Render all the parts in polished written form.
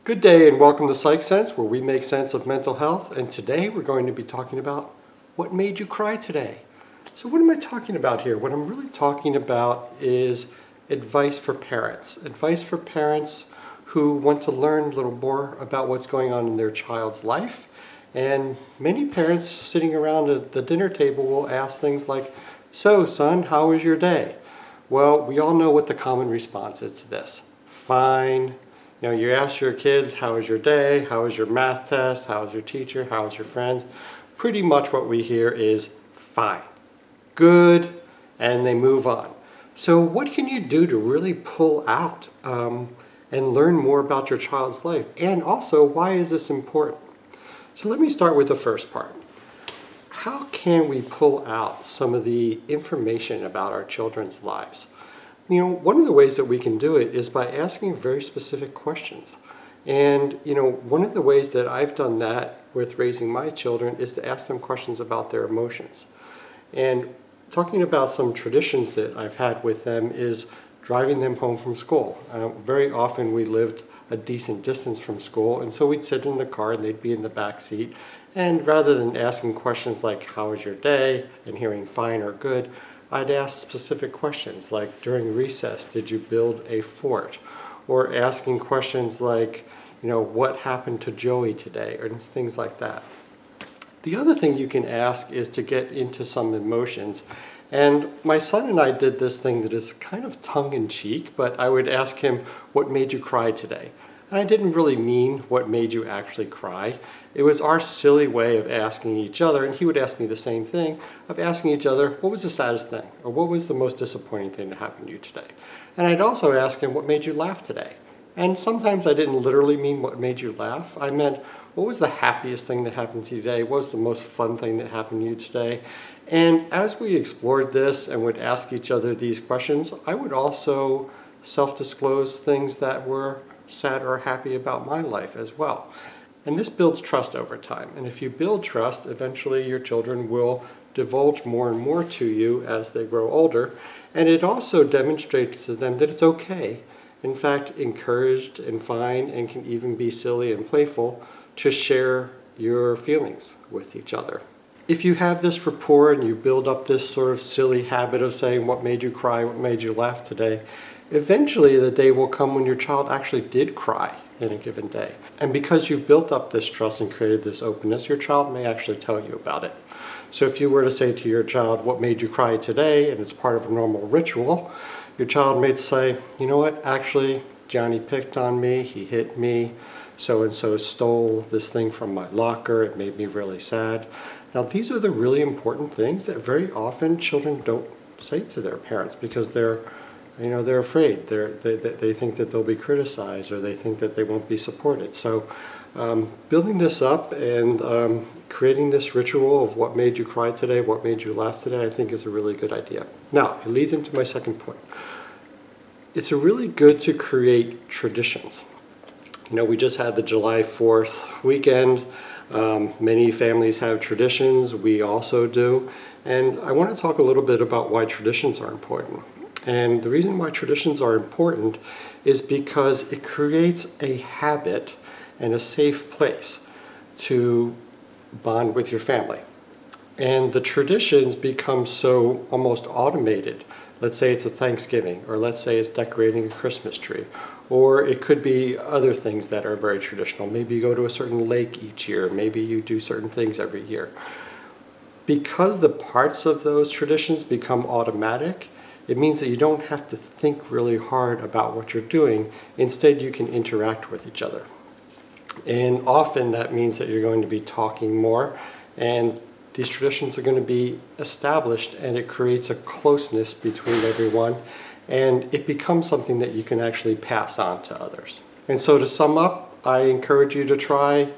Good day and welcome to Psych Sense, where we make sense of mental health. And today we're going to be talking about what made you cry today. So what am I talking about here? What I'm really talking about is advice for parents. Advice for parents who want to learn a little more about what's going on in their child's life. And many parents sitting around at the dinner table will ask things like, "So son, how was your day?" Well, we all know what the common response is to this. Fine. You know, you ask your kids, how was your day? How was your math test? How was your teacher? How was your friends? Pretty much what we hear is fine, good, and they move on. So what can you do to really pull out and learn more about your child's life? And also, why is this important? So let me start with the first part. How can we pull out some of the information about our children's lives? You know, one of the ways that we can do it is by asking very specific questions. And, you know, one of the ways that I've done that with raising my children is to ask them questions about their emotions. And talking about some traditions that I've had with them is driving them home from school. Very often we lived a decent distance from school, and so we'd sit in the car and they'd be in the back seat. And rather than asking questions like, how was your day, and hearing fine or good, I'd ask specific questions like, during recess, did you build a fort? Or asking questions like, you know, what happened to Joey today? Or things like that. The other thing you can ask is to get into some emotions. And my son and I did this thing that is kind of tongue-in-cheek, but I would ask him, what made you cry today? And I didn't really mean what made you actually cry. It was our silly way of asking each other, and he would ask me the same thing, of asking each other, what was the saddest thing? Or what was the most disappointing thing that happened to you today? And I'd also ask him, what made you laugh today? And sometimes I didn't literally mean what made you laugh. I meant, what was the happiest thing that happened to you today? What was the most fun thing that happened to you today? And as we explored this and would ask each other these questions, I would also self-disclose things that were sad or happy about my life as well. And this builds trust over time. And if you build trust, eventually your children will divulge more and more to you as they grow older. And it also demonstrates to them that it's okay, in fact, encouraged and fine, and can even be silly and playful to share your feelings with each other. If you have this rapport and you build up this sort of silly habit of saying what made you cry, what made you laugh today, eventually the day will come when your child actually did cry in a given day. And because you've built up this trust and created this openness, your child may actually tell you about it. So if you were to say to your child, what made you cry today, and it's part of a normal ritual, your child may say, you know what, actually, Johnny picked on me, he hit me, so-and-so stole this thing from my locker, it made me really sad. Now these are the really important things that very often children don't say to their parents because they're afraid. They think that they'll be criticized, or they think that they won't be supported. So building this up and creating this ritual of what made you cry today, what made you laugh today, I think is a really good idea. Now, it leads into my second point. It's really good to create traditions. You know, we just had the July 4th weekend. Many families have traditions. We also do. And I want to talk a little bit about why traditions are important. And the reason why traditions are important is because it creates a habit and a safe place to bond with your family. And the traditions become so almost automated. Let's say it's a Thanksgiving, or let's say it's decorating a Christmas tree, or it could be other things that are very traditional. Maybe you go to a certain lake each year, maybe you do certain things every year. Because the parts of those traditions become automatic, it means that you don't have to think really hard about what you're doing. Instead, you can interact with each other. And often that means that you're going to be talking more, and these traditions are going to be established, and it creates a closeness between everyone, and it becomes something that you can actually pass on to others. And so to sum up, I encourage you to try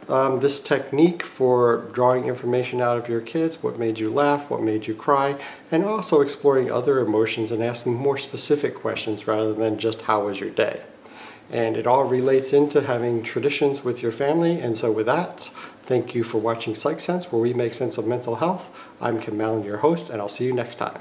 this technique for drawing information out of your kids, what made you laugh, what made you cry, and also exploring other emotions and asking more specific questions rather than just how was your day. And it all relates into having traditions with your family. And so with that, thank you for watching Psych Sense, where we make sense of mental health. I'm Mallon, your host, and I'll see you next time.